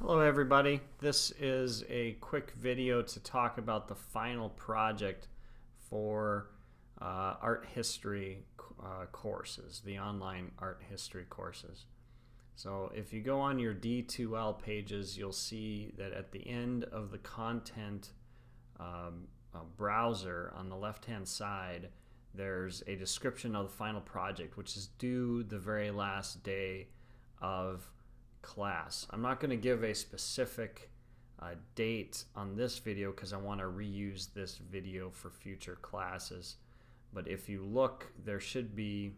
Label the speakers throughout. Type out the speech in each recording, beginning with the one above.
Speaker 1: Hello everybody, this is a quick video to talk about the final project for art history courses, the online art history courses. So if you go on your D2L pages, you'll see that at the end of the content browser on the left hand side, there's a description of the final project, which is due the very last day of class. I'm not going to give a specific date on this video because I want to reuse this video for future classes. But if you look, there should be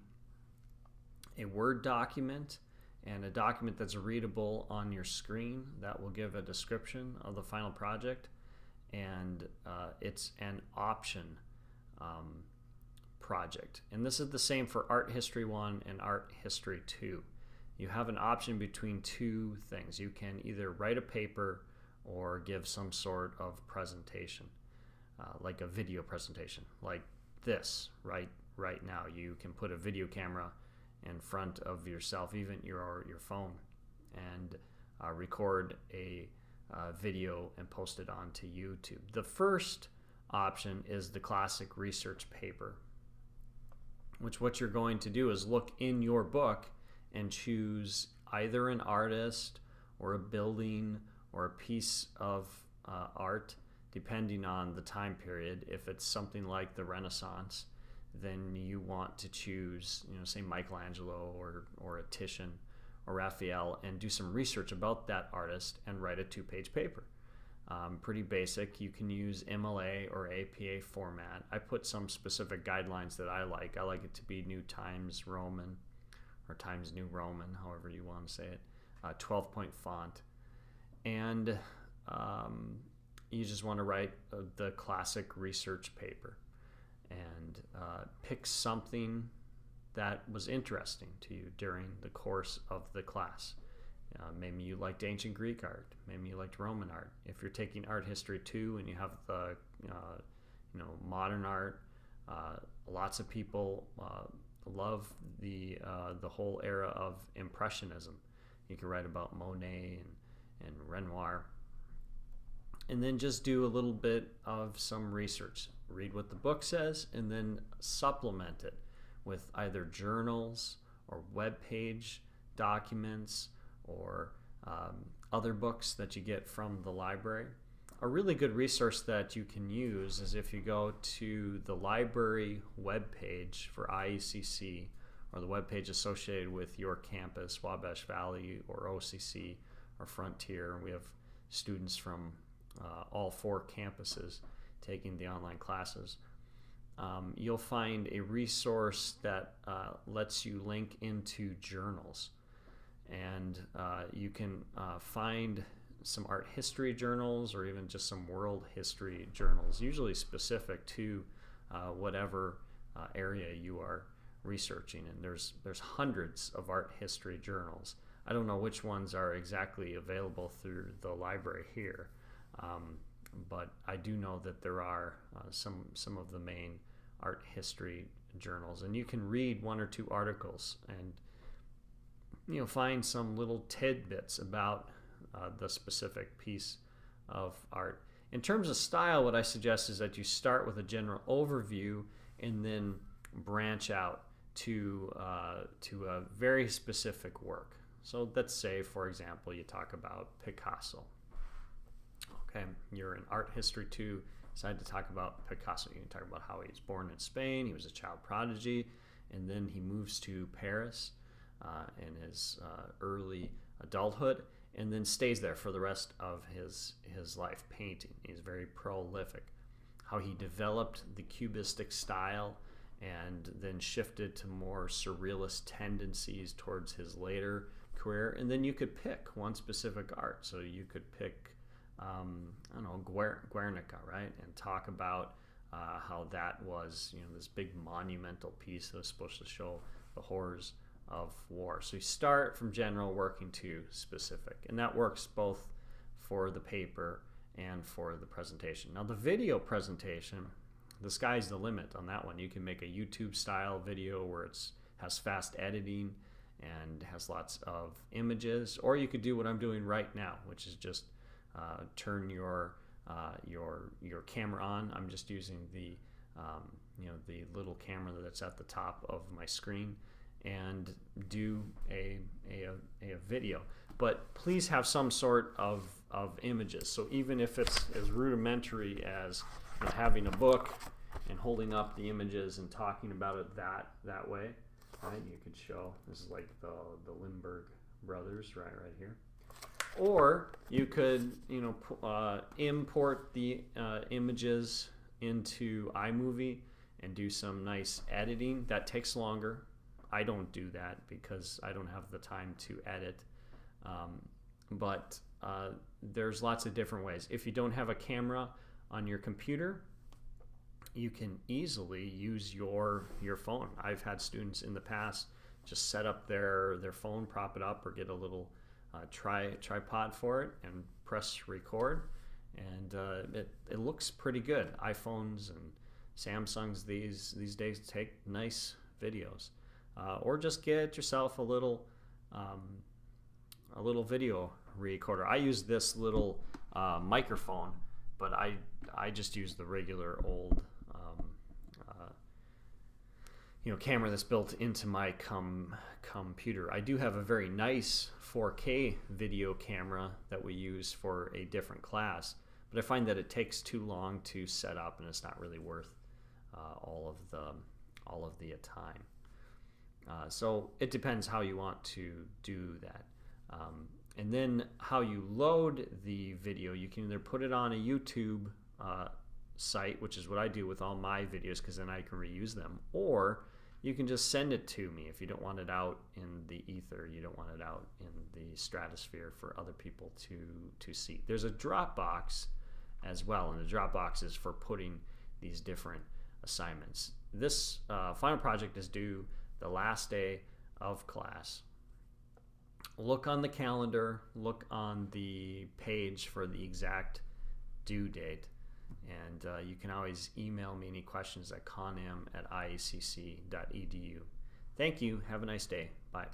Speaker 1: a Word document and a document that's readable on your screen that will give a description of the final project, and it's an option project. And this is the same for Art History 1 and Art History 2. You have an option between two things. You can either write a paper or give some sort of presentation, like a video presentation, like this right now. You can put a video camera in front of yourself, even your phone, and record a video and post it onto YouTube. The first option is the classic research paper, which what you're going to do is look in your book and choose either an artist or a building or a piece of art, depending on the time period. If it's something like the Renaissance, then you want to choose, say Michelangelo or a Titian or Raphael, and do some research about that artist and write a 2-page paper. Pretty basic. You can use MLA or APA format. I put some specific guidelines that I like. I like it to be New Times Roman, or Times New Roman, however you want to say it, 12-point font. And you just want to write the classic research paper and pick something that was interesting to you during the course of the class. Maybe you liked ancient Greek art, maybe you liked Roman art. If you're taking Art History 2 and you have the modern art, lots of people love the whole era of Impressionism. You can write about Monet and Renoir, and then just do a little bit of some research. Read what the book says, and then supplement it with either journals or web page documents or other books that you get from the library. A really good resource that you can use is if you go to the library webpage for IECC, or the webpage associated with your campus, Wabash Valley or OCC or Frontier. We have students from all 4 campuses taking the online classes. You'll find a resource that lets you link into journals, and you can find some art history journals or even just some world history journals, usually specific to whatever area you are researching. And there's hundreds of art history journals. I don't know which ones are exactly available through the library here, but I do know that there are some of the main art history journals, and you can read 1 or 2 articles and find some little tidbits about the specific piece of art. In terms of style, what I suggest is that you start with a general overview and then branch out to a very specific work. So let's say, for example, you talk about Picasso. Okay, you're in Art History 2, decide to talk about Picasso. You can talk about how he was born in Spain, he was a child prodigy, and then he moves to Paris in his early adulthood, and then stays there for the rest of his life painting. He's very prolific. How he developed the cubistic style and then shifted to more surrealist tendencies towards his later career. And then you could pick one specific art. So you could pick, Guernica, right? And talk about how that was, this big monumental piece that was supposed to show the horrors of war. So you start from general, working to specific, and that works both for the paper and for the presentation. Now the video presentation, the sky's the limit on that one. You can make a YouTube style video where it has fast editing and has lots of images. Or you could do what I'm doing right now, which is just turn your camera on. I'm just using the the little camera that's at the top of my screen, and do a video. But please have some sort of images. So even if it's as rudimentary as having a book and holding up the images and talking about it that way, right? You could show, this is like the Lindbergh brothers right here. Or you could import the images into iMovie and do some nice editing. That takes longer. I don't do that because I don't have the time to edit. But there's lots of different ways. If you don't have a camera on your computer, you can easily use your phone. I've had students in the past just set up their phone, prop it up, or get a little tripod for it and press record, and it looks pretty good. iPhones and Samsungs these days take nice videos. Or just get yourself a little video recorder. I use this little microphone, but I just use the regular old camera that's built into my computer. I do have a very nice 4K video camera that we use for a different class, but I find that it takes too long to set up, and it's not really worth all of the time. So it depends how you want to do that. And then how you load the video, you can either put it on a YouTube site, which is what I do with all my videos, because then I can reuse them, or you can just send it to me if you don't want it out in the ether, you don't want it out in the stratosphere for other people to see. There's a Dropbox as well, and the Dropbox is for putting these different assignments. This final project is due the last day of class. Look on the calendar, look on the page for the exact due date, and you can always email me any questions at conam@iacc.edu. Thank you. Have a nice day. Bye.